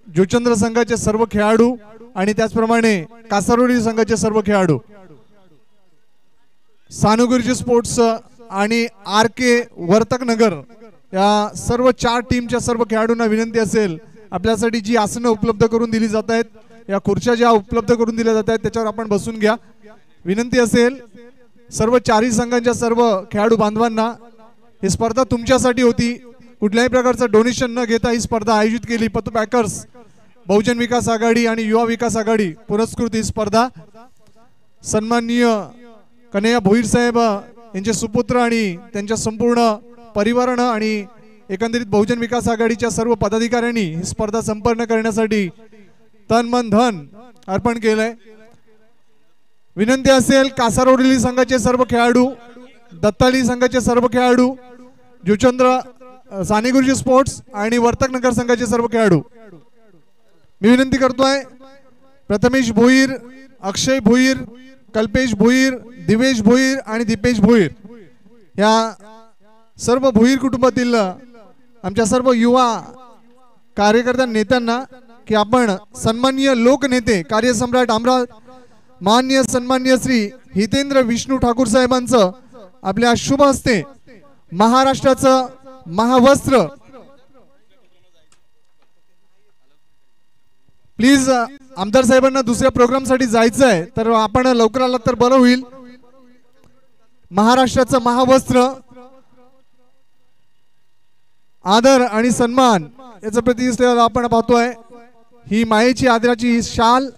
जुचंद्र संघाचे सर्व खेळाडू आणि त्याचप्रमाणे कासारोली संघाचे सर्व खेळाडू, सानुगुरुजी स्पोर्ट्स आणि RK वर्तकनगर या सर्व 4 टीमच्या सर्व खेळाडूंना विनंती असेल, आपल्यासाठी जी आसनं उपलब्ध करून दिली जात आहेत, या खुर्च्या ज्या उपलब्ध करून दिल्या जात आहेत त्याच्यावर आपण बसून घ्या. विनंती असेल सर्व 4ही संघांच्या सर्व खेळाडू बांधवांना, ही स्पर्धा तुमच्यासाठी होती. कुठल्याही प्रकारचं डोनेशन न घेता ही स्पर्धा आयोजित केली. पतू पॅकर्स, बहुजन विकास आघाडी आणि युवा विकास आघाडी पुरस्कृत ही स्पर्धा सन्माननीय कन्हैया भोईर साहेब यांचे सुपुत्र आणि त्यांच्या संपूर्ण परिवारानं आणि एकंदरीत बहुजन विकास आघाडीच्या सर्व पदाधिकाऱ्यांनी ही स्पर्धा संपन्न करण्यासाठी तन मन धन अर्पण केलंय. विनंती असेल कासारोली संघाचे सर्व खेळाडू, दत्ताली संघाचे सर्व खेळाडू, जुचंद्र सानेगुरुजी स्पोर्ट्स आणि वर्तकनगर संघाचे सर्व खेळाडू, मी विनंती करतोय प्रथमेश भोईर, अक्षय भोईर, कल्पेश भोईर, दिवेश भोईर आणि दीपेश भोईर या सर्व भोईर कुटुंबातील आमच्या सर्व युवा कार्यकर्त्या नेत्यांना की आपण सन्माननीय लोकनेते कार्यसम्राट मान्य सन्माननीय श्री हितेंद्र विष्णू ठाकूर साहेबांचं आपल्या शुभ हस्ते महाराष्ट्राचं महावस्त्र, प्लीज आमदार साहेबांना दुसऱ्या प्रोग्राम साठी जायचं आहे तर आपण लवकर आलात तर बरं होईल. महाराष्ट्राचं महावस्त्र आदर आणि सन्मान याचं प्रतीक आपण पाहतोय. ही मायेची आदराची शाल,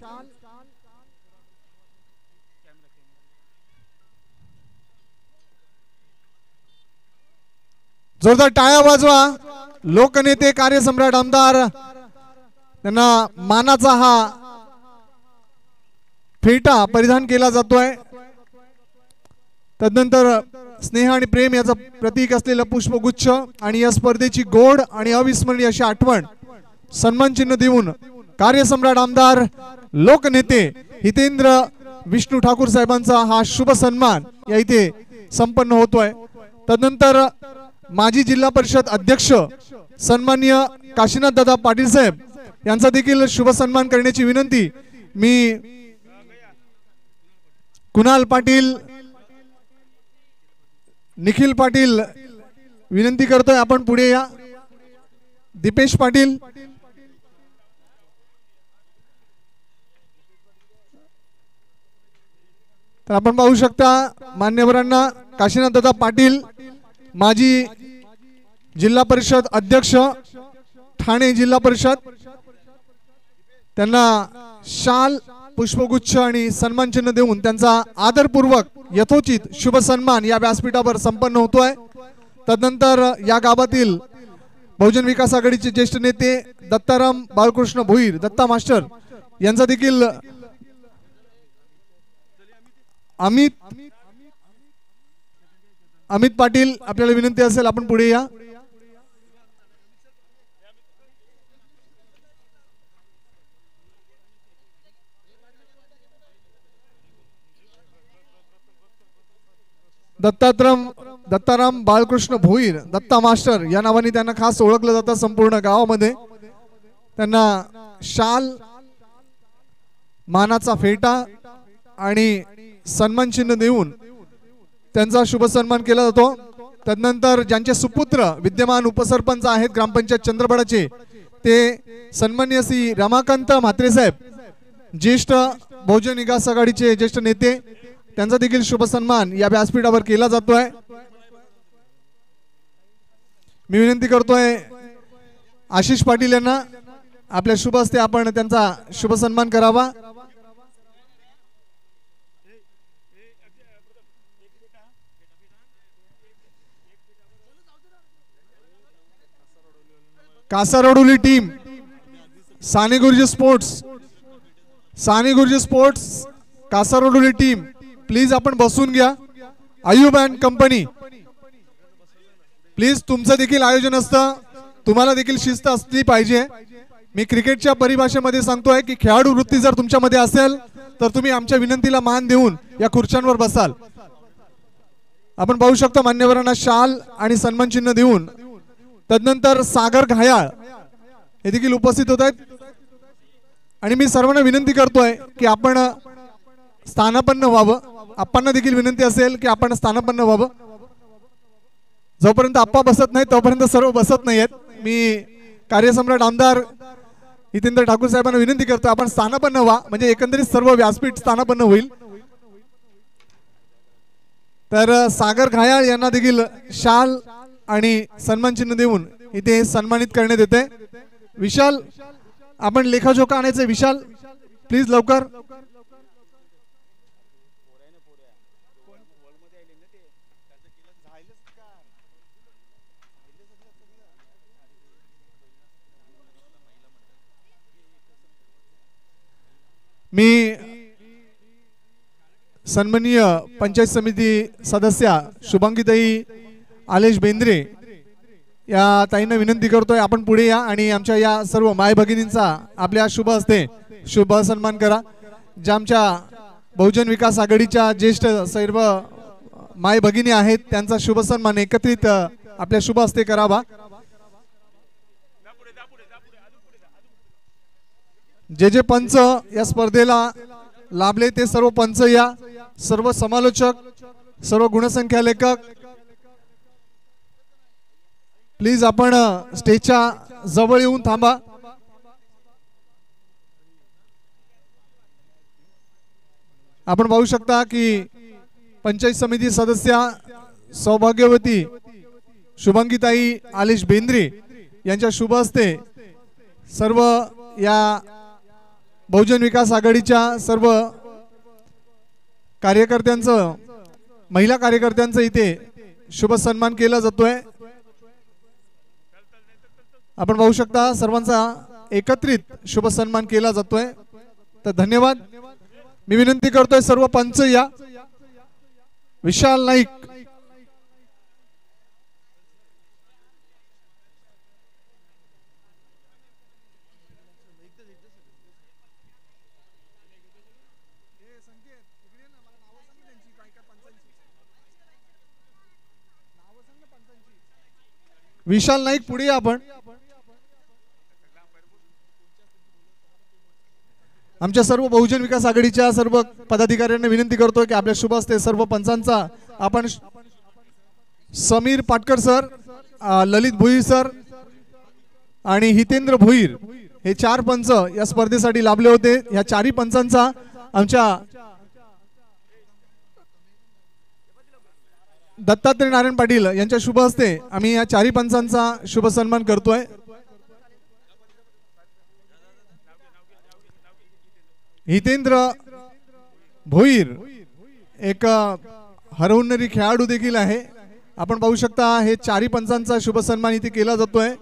जोरदार टाळ्या वाजवा. लोकनेते कार्यसम्राट आमदार त्यांना मानाचा हा फेटा परिधान केला जातोय. तदनंतर स्नेह आणि प्रेम याचं प्रतीक असलेलं पुष्पगुच्छ आणि या स्पर्धेची गोड आणि अविस्मरणीय अशी आठवण सन्मान चिन्ह देऊन कार्यसम्राट आमदार लोकनेते हितेंद्र विष्णू ठाकूर साहेबांचा हा शुभ सन्मान या इथे संपन्न होतोय. तदनंतर माजी जिल्हा परिषद अध्यक्ष सन्माननीय काशीनाथ दादा पाटील साहेब यांचा देखील शुभ सन्मान करण्याची विनंती मी कुणाल पाटील, निखिल पाटील विनंती करतोय आपण पुढे या. दीपेश पाटील, तर आपण पाहू शकता मान्यवरांना काशीनाथ दादा पाटील माजी जिल्हा परिषद अध्यक्ष ठाणे जिल्हा परिषद, त्यांना शाल, पुष्पगुच्छ आणि सन्मान चिन्ह देऊन त्यांचा आदरपूर्वक यथोचित शुभ सन्मान या व्यासपीठावर संपन्न होतोय. तदनंतर या गावातील बहुजन विकास आघाडीचे ज्येष्ठ नेते दत्ताराम बाळकृष्ण भोईर, दत्ता मास्टर यांचा देखील अमित पाटील आपल्याला विनंती असेल आपण पुढे या. दत्ताराम बाळकृष्ण भोईर, दत्ता मास्टर या नावाने त्यांना खास ओळखलं जातं संपूर्ण गावामध्ये. त्यांना शाल, मानाचा फेटा आणि सन्मान चिन्ह देऊन त्यांचा शुभ सन्मान केला जातो. तदनंतर ज्यांचे सुपुत्र विद्यमान उपसरपंच आहेत ग्रामपंचायत चंद्रबडाचे ते सन्माननीय श्री रमाकांत म्हात्रे साहेब, ज्येष्ठ बहुजन विकास आघाडीचे ज्येष्ठ नेते, त्यांचा देखील शुभ सन्मान या व्यासपीठावर केला जातोय. मी विनंती करतोय आशिष पाटील यांना आपल्या शुभ हस्ते आपण त्यांचा शुभ सन्मान करावा. कासारोडोली team, Sane Guruji sports कासारोडोली team, please आपण बसून घ्या. आयुब अँड कंपनी, प्लीज तुमचं देखील आयोजन असतं, तुम्हाला देखील शिस्त असली पाहिजे. मी क्रिकेटच्या परिभाषेमध्ये सांगतोय की खेळाडू वृत्ती जर तुमच्यामध्ये असेल तर तुम्ही आमच्या विनंतीला मान देऊन या खुर्च्यांवर बसाल. आपण पाहू शकतो मान्यवरांना शाल आणि सन्मान चिन्ह देऊन. तदनंतर सागर घायाळ हे देखील उपस्थित होत आहेत आणि मी सर्वांना विनंती करतोय की आपण स्थानापन्न व्हावं. आप्पांना देखील विनंती असेल की आपण स्थानापन्न व्हावं. जोपर्यंत आप्पा बसत नाही तोपर्यंत सर्व बसत नाहीयेत. मी कार्यसम्राट आमदार हितेंद्र ठाकूर साहेबांना विनंती करतो आपण स्थानापन्न व्हा, म्हणजे एकंदरीत सर्व व्यासपीठ स्थानापन्न होईल. तर सागर घायाळ यांना देखील शाल आणि सन्मान चिन्ह देऊन इथे सन्मानित करण्यात येते. विशाल आपण लेखाजोखा आणायचे. विशाल प्लीज लवकर. मी सन्माननीय पंचायत समिती सदस्या शुभांगीताई आलेश बेंद्रे या ताईंना विनंती करतोय आपण पुढे या आणि आमच्या या सर्व माय भगिनींचा आपल्या शुभ हस्ते शुभ सन्मान करा. ज्या आमच्या बहुजन विकास आघाडीच्या ज्येष्ठ सर्व माय भगिनी आहेत त्यांचा शुभ सन्मान एकत्रित आपल्या शुभ हस्ते करावा. जे जे पंच या स्पर्धेला लाभले ते सर्व पंच या, सर्व समालोचक, सर्व गुणसंख्या लेखक प्लीज आपण स्टेजच्या जवळ येऊन थांबा. आपण पाहू शकता की पंचायत समिती सदस्या सौभाग्यवती शुभांगीताई आलेश बेंद्रे यांच्या शुभ हस्ते सर्व या बहुजन विकास आघाडीच्या सर्व कार्यकर्त्यांचं, महिला कार्यकर्त्यांचं इथे शुभ सन्मान केला जातोय. आपण पाहू शकता सर्वांचा एकत्रित शुभ सन्मान केला जातोय. तर धन्यवाद. मी विनंती करतोय सर्व पंच या. विशाल नाईक, विशाल नाईक पुढे या. आपण आमच्या सर्व बहुजन विकास आघाडीच्या सर्व पदाधिकाऱ्यांना विनंती करतोय की आपल्या शुभ हस्ते सर्व पंचांचा आपण समीर पाटकर सर, ललित भोईर सर आणि हितेंद्र भोईर हे 4 पंच या स्पर्धेसाठी लाभले होते. या 4ही पंचांचा आमच्या दत्तात्रय नारायण पाटील यांच्या शुभ हस्ते आम्ही या 4ही पंचांचा शुभ सन्मान करतोय. हितेंद्र भोईर एक हरवणारी खेळाडू देखील आहे. आपण पाहू शकता हे 4ही पंचांचा शुभ सन्मान इथे केला जातोय.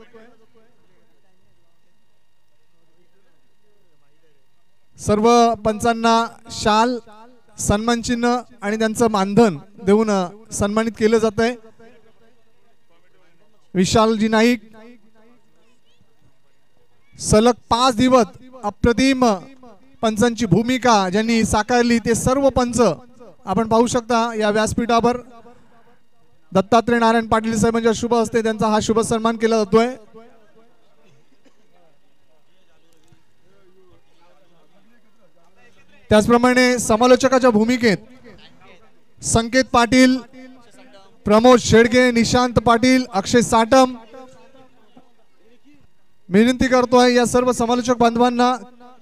सर्व पंचांना शाल, सन्मान चिन्ह आणि त्यांचं मानधन देऊन सन्मानित केलं जात आहे. विशालजी नाईक सलग 5 दिवस अप्रतिम पंचांची भूमिका ज्यांनी साकारली ते सर्व पंच आपण पाहू शकता या व्यासपीठावर. दत्तात्रय नारायण पाटील साहेबांच्या शुभ हस्ते त्यांचा हा शुभ सन्मान केला जातोय. त्याचप्रमाणे समालोचकाच्या भूमिकेत संकेत पाटील, प्रमोद शेडगे, निशांत पाटील, अक्षय साटम. विनंती करतोय या सर्व समालोचक बांधवांना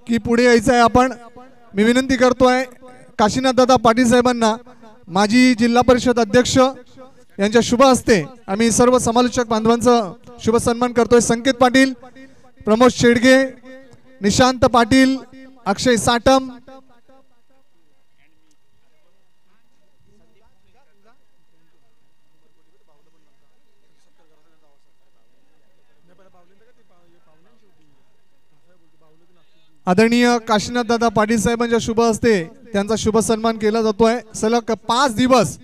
की पुढे यायचं आहे. आपण मी विनंती करतोय काशीनाथ दादा पाटील साहेबांना, माजी जिल्हा परिषद अध्यक्ष यांच्या शुभ हस्ते आम्ही सर्व समालोचक बांधवांचा शुभ सन्मान करतोय. संकेत पाटील, प्रमोद शेडगे, निशांत पाटील, अक्षय साटम. आदरणीय काशीनाथ दादा पाटील साहेबांच्या शुभ हस्ते त्यांचा शुभ सन्मान केला जातोय. सलग 5 दिवस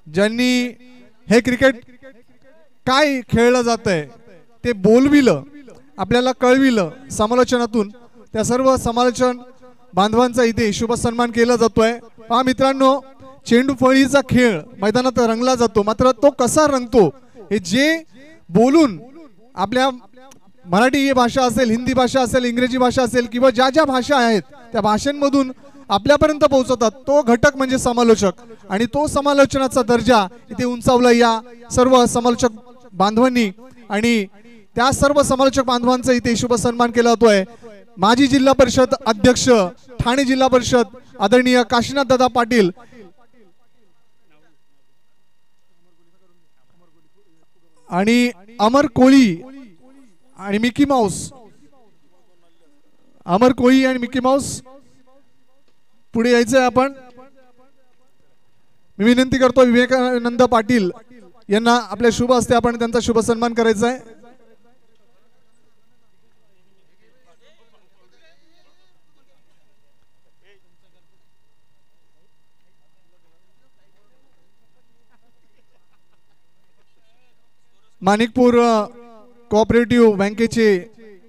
ज्यांनी हे क्रिकेट काय खेळलं जातंय ते बोलविलं, आपल्याला कळविलं समालोचनातून. त्या सर्व समालोचन बांधवांचा इथे शुभ सन्मान केला जातोय. पहा मित्रांनो, चेंडू फळीचा खेळ मैदानात रंगला जातो, मात्र तो कसा रंगतो हे जे बोलून आपल्या मराठी ही भाषा असेल, हिंदी भाषा असेल, इंग्रजी भाषा असेल किंवा ज्या ज्या भाषा आहेत त्या भाषांमधून आपल्यापर्यंत पोहोचवतात तो घटक म्हणजे समालोचक. आणि तो समालोचनाचा दर्जा इथे उंचावला या सर्व समालोचक बांधवांनी. आणि त्या सर्व समालोचक बांधवांचा इथे शुभ सन्मान केला जातोय. माजी जिल्हा परिषद अध्यक्ष ठाणे जिल्हा परिषद आदरणीय काशीनाथ दादा पाटील आणि अमर कोळी आणि मिकी माऊस, अमर कोळी आणि मिकी माऊस पुढे यायचंय. आपण मी विनंती करतो विवेकानंद पाटील यांना आपल्या शुभ हस्ते आपण त्यांचा शुभ सन्मान करायचा आहे. माणिकपूर कोऑपरेटिव्ह बँकेचे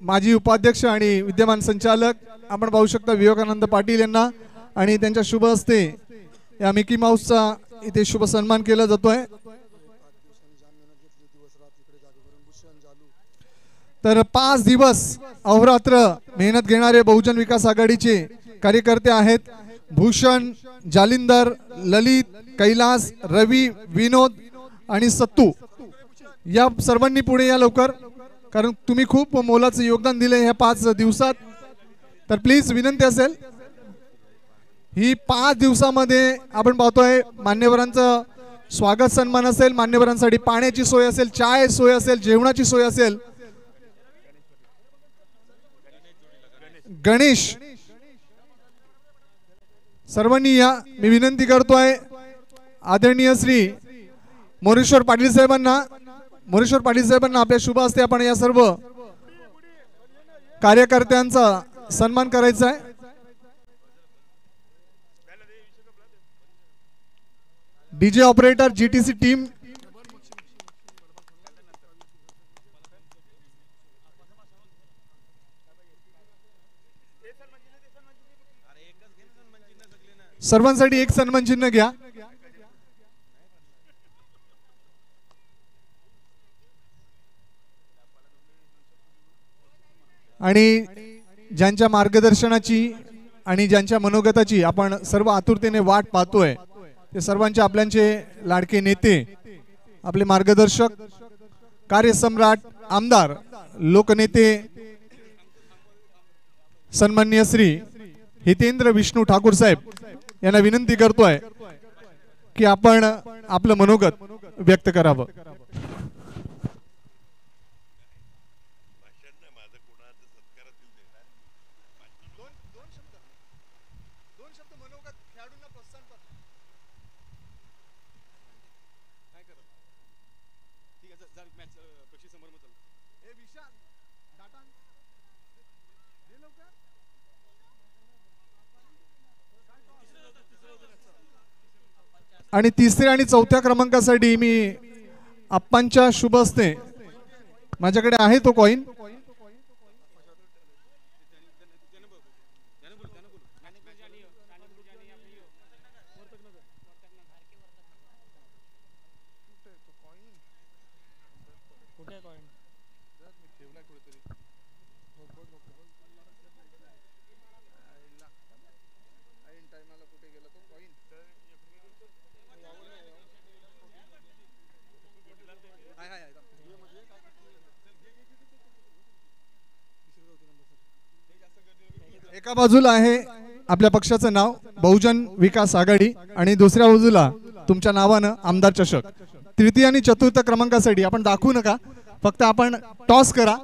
माजी उपाध्यक्ष आणि विद्यमान संचालक आपण पाहू शकता विवेकानंद पाटील यांना आणि त्यांच्या शुभ हस्ते या मिकी माऊसचा इथे शुभ सन्मान केला जातोय. तर 5 दिवस अहोरात्र मेहनत घेणारे बहुजन विकास आघाडीचे कार्यकर्ते आहेत. भूषण, जालिंदर, ललित, कैलास, रवी, विनोद आणि सत्तू या सर्वांनी पुढे या लवकर, कारण तुम्ही खूप मोलाचं योगदान दिले ह्या 5 दिवसात. तर प्लीज विनंती असेल ही 5 दिवसामध्ये आपण पाहतोय मान्यवरांचं स्वागत सन्मान असेल, मान्यवरांसाठी पाण्याची सोय असेल, चाय सोय असेल, जेवणाची सोय असेल. गणेश सर्वांनी या. मी विनंती करतोय आदरणीय श्री मोरेश्वर पाटील साहेबांना आपल्या शुभ हस्ते आपण या सर्व कार्यकर्त्यांचा सन्मान करायचा आहे. डीजे ऑपरेटर जीटीसी टीम सर्वांसाठी एक सन्मान चिन्ह घ्या. आणि ज्यांच्या मार्गदर्शनाची आणि ज्यांच्या मनोगताची आपण सर्व आतुरतेने वाट पाहतोय ते सर्वांचे आपल्याचे लाडके नेते, आपले मार्गदर्शक, कार्यसम्राट, आमदार, लोकनेते सन्माननीय श्री हितेंद्र विष्णू ठाकूर साहेब यांना विनंती करतोय की आपण आपलं मनोगत व्यक्त करावं. आणि 3ऱ्या आणि 4थ्या क्रमांकासाठी मी आप्पांच्या शुभ हस्ते, माझ्याकडे आहे तो कॉइन, एका बाजूला आहे आपल्या पक्षाचं नाव बहुजन विकास आघाडी आणि दुसऱ्या बाजूला तुमच्या नावानं आमदार चषक. 3य आणि 4थ क्रमांकासाठी आपण दाखवू नका, फक्त आपण टॉस करा.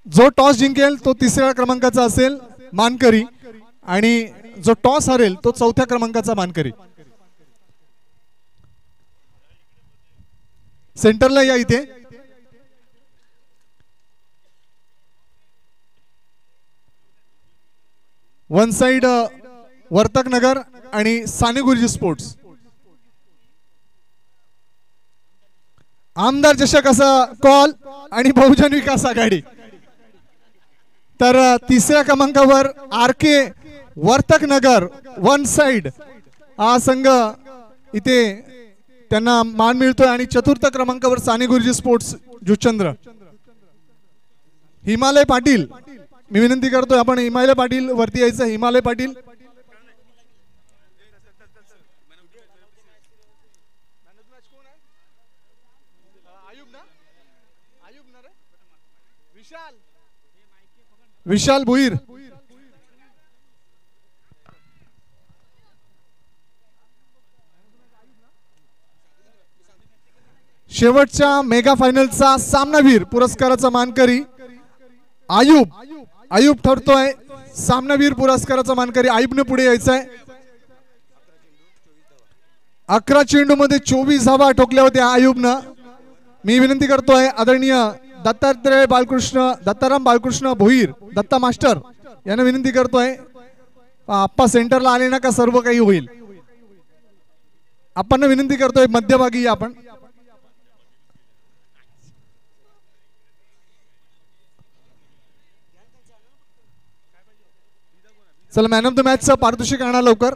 जो टॉस जिंकेल तो 3ऱ्या क्रमांकाचा असेल मानकरी आणि जो टॉस हरेल तो 4थ्या क्रमांकाचा मानकरी. सेंटरला या इथे. वन साइड वर्तक नगर आणि साने गुरुजी स्पोर्ट्स. आमदार चषक असा कॉल आणि बहुजन विकास आघाडी. तर 3ऱ्या क्रमांकावर आरके वर्तक नगर वन साइड हा संघ इथे त्यांना मान मिळतोय आणि 4थ क्रमांकावर साने गुरुजी स्पोर्ट्स जुचंद्र. हिमालय पाटील, मी विनंती करतोय आपण हिमालय पाटील वरती यायचं. हिमालय पाटील, विशाल भुईर, शेवटच्या मेगा फायनलचा सामनावीर पुरस्काराचा मानकरी आयुब. आयुब ठरतोय सामनावीर पुरस्काराचा मानकरी. आयुबने पुढे यायचंय. 11 चेंडू मध्ये 24 धावा ठोकल्या होत्या आयुबनं. मी विनंती करतोय आदरणीय दत्ताराम बाळकृष्ण भोईर, दत्ता मास्टर यांना विनंती करतोय आप्पा सेंटरला आले ना का सर्व काही होईल. आपण विनंती करतोय मध्यभागी या आपण. चला मॅन ऑफ द मॅच चं पारितोषिक आणा लवकर.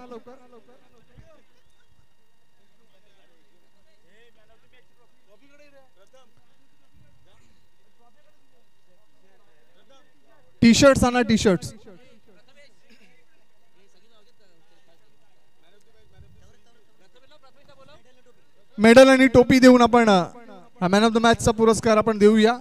टी शर्ट्स आणा, टी शर्ट्स. मेडल आणि टोपी देऊन आपण हा मॅन ऑफ द मॅच चा पुरस्कार आपण देऊया.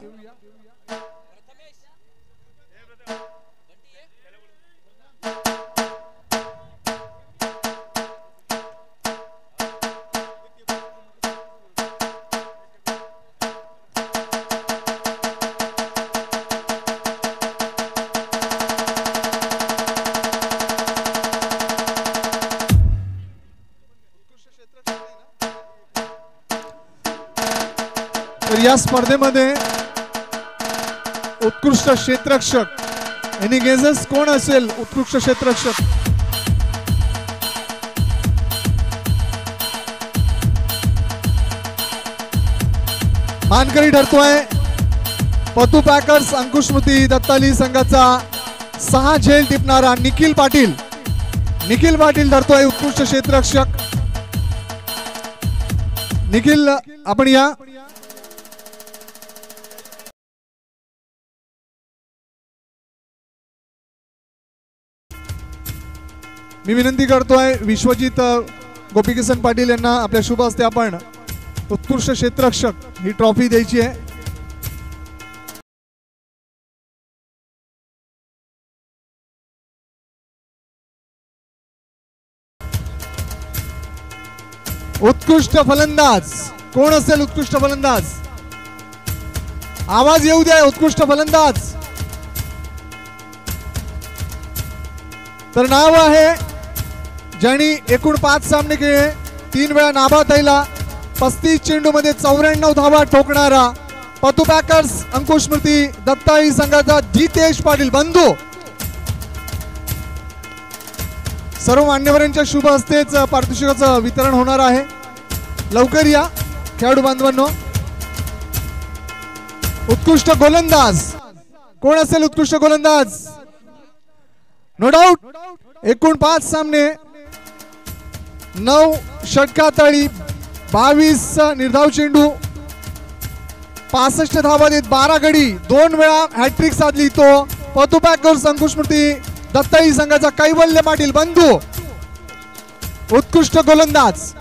तर या स्पर्धेमध्ये उत्कृष्ट क्षेत्ररक्षक एनी गेजेस कोण असेल? उत्कृष्ट क्षेत्ररक्षक मानकरी ठरतोय पतू पॅकर्स अंकुशमती दत्ताली संघाचा 6 झेल टिपणारा निखिल पाटील. निखिल पाटील ठरतोय उत्कृष्ट क्षेत्ररक्षक. निखिल आपण या. मी विनंती करतोय विश्वजित गोपीकिसन पाटील यांना आपल्या शुभ हस्ते आपण उत्कृष्ट क्षेत्ररक्षक ही ट्रॉफी द्यायची आहे. उत्कृष्ट फलंदाज कोण असेल? उत्कृष्ट फलंदाज आवाज येऊ द्या. उत्कृष्ट फलंदाज तर नाव आहे ज्यांनी एकूण 5 सामने खेळले, 3 वेळा नाबाद 35 चेंडू मध्ये 94 धावा ठोकणारा पतू पॅकर्स अंकुशमूर्ती दत्ताई संघाचा जितेश पाटील बंधू. सर्व मान्यवरांच्या शुभ हस्तेच पारितोषिकाचं वितरण होणार आहे. लवकर या खेळाडू बांधवांनो. उत्कृष्ट गोलंदाज कोण असेल? उत्कृष्ट गोलंदाज नो डाऊट. एकूण 5 सामने 9 षटकातळी 22 निर्धाव चेंडू 65 धावा देत 12 गडी 2 वेळा हॅट्रिक साधली. तो पतू पॅकर्स अंकुशमूर्ती दत्ताई संघाचा कैवल्य पाटील बंधू. उत्कृष्ट गोलंदाज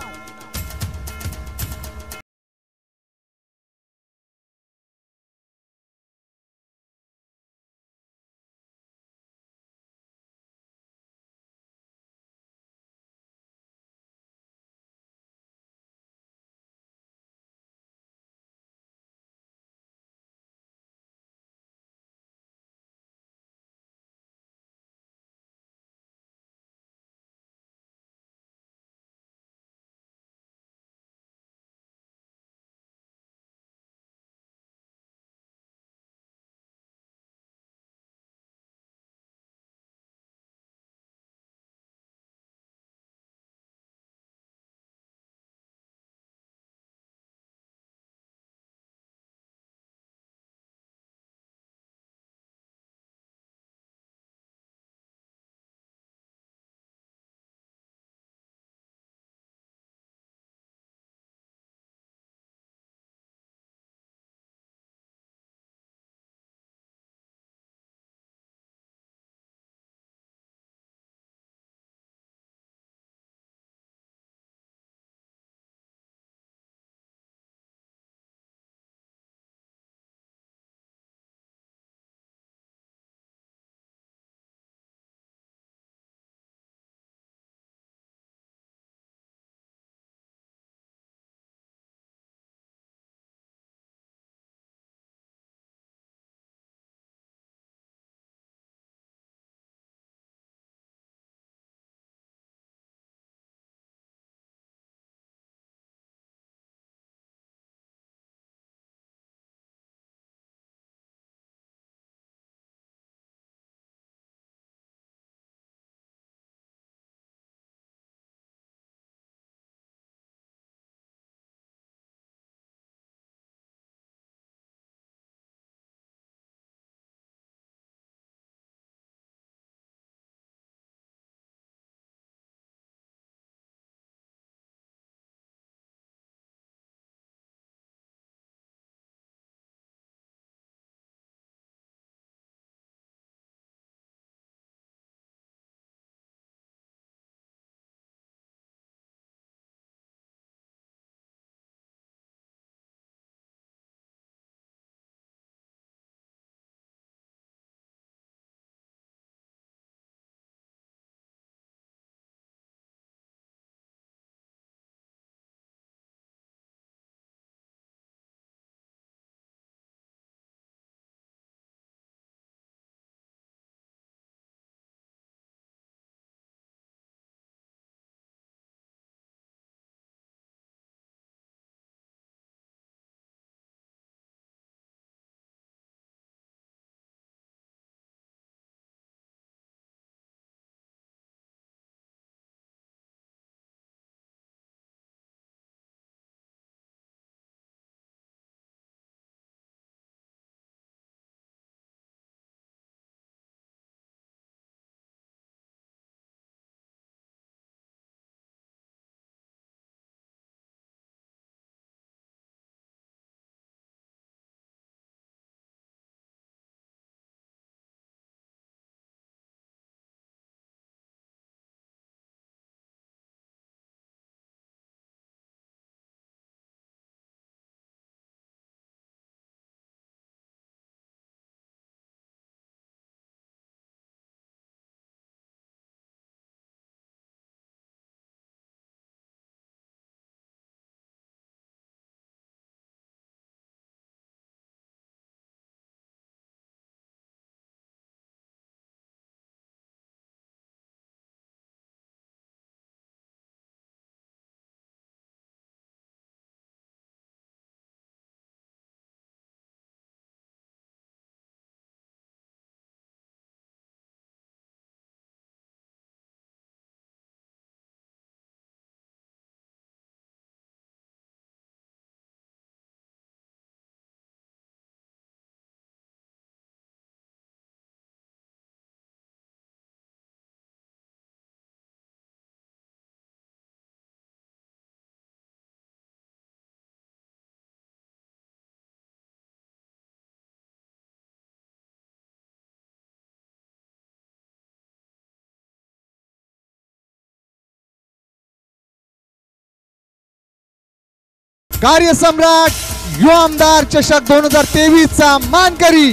कार्यसम्राट युवा आमदार चषक 2023 चा मानकरी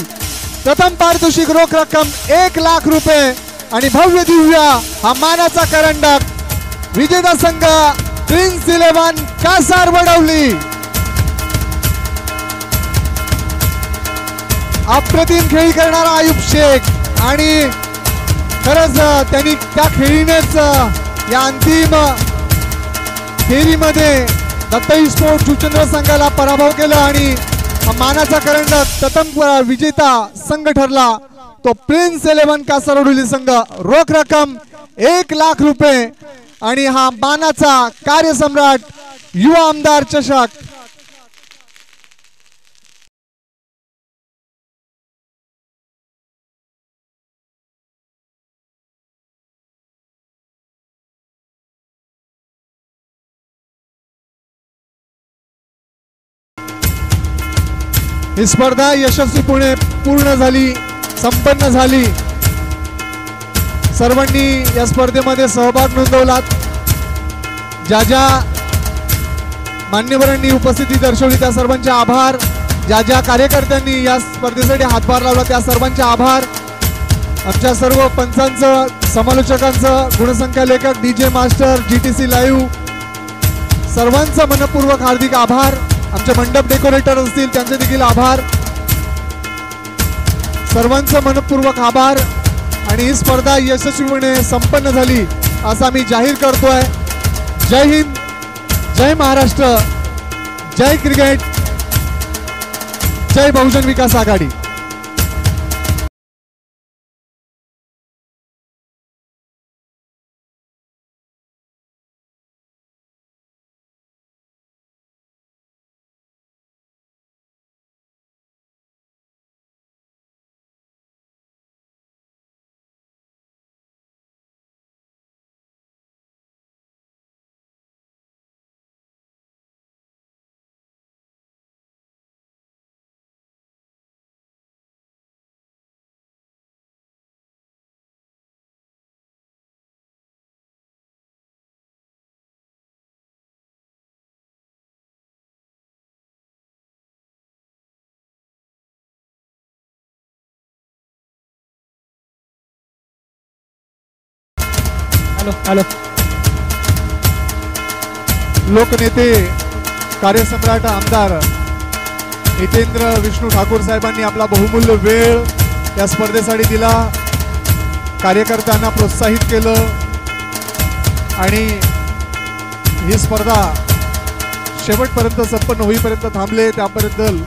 प्रथम पारितोषिक रोख रक्कम 1 लाख रुपये आणि भव्य दिव्य हा मानाचा करंडक विजेता संघ प्रिन्स 11 कासार वडवली। अप्रतिम खेळी करणारा आयुब शेख आणि खरंच त्यांनी त्या खेळीनेच या अंतिम फेरीमध्ये दत्ताई स्पोर्ट जुचंद्र संघाला पराभव केला आणि मानाचा करंडक प्रथम विजेता संघ ठरला तो प्रिन्स 11 कासारवडोली संघ। रोख रक्कम 1 लाख रुपये आणि हा मानाचा कार्यसम्राट युवा आमदार चषक। ही स्पर्धा यशस्वीपणे पूर्ण झाली, संपन्न झाली। सर्वांनी या स्पर्धेमध्ये सहभाग नोंदवलात। ज्या ज्या मान्यवरांनी उपस्थिती दर्शवली त्या सर्वांचे आभार। ज्या ज्या कार्यकर्त्यांनी या स्पर्धेसाठी हातभार लावला त्या सर्वांचे आभार। आमच्या सर्व पंचांचं, समालोचकांचं, गुणसंख्या लेखक, डीजे मास्टर, जीटीसी लाईव्ह सर्वांचं मनपूर्वक हार्दिक आभार। आमचे मंडप डेकोरेटर असतील त्यांचे देखील आभार। सर्वांचं मनपूर्वक आभार आणि ही स्पर्धा यशस्वीपणे संपन्न झाली असं आम्ही जाहीर करतोय। जय हिंद, जय महाराष्ट्र, जय क्रिकेट, जय बहुजन विकास आघाडी। हॅलो, लोकनेते कार्यसम्राट आमदार हितेंद्र विष्णू ठाकूर साहेबांनी आपला बहुमूल्य वेळ या स्पर्धेसाठी दिला, कार्यकर्त्यांना प्रोत्साहित केलं आणि ही स्पर्धा शेवटपर्यंत संपन्न होईपर्यंत थांबले त्याबद्दल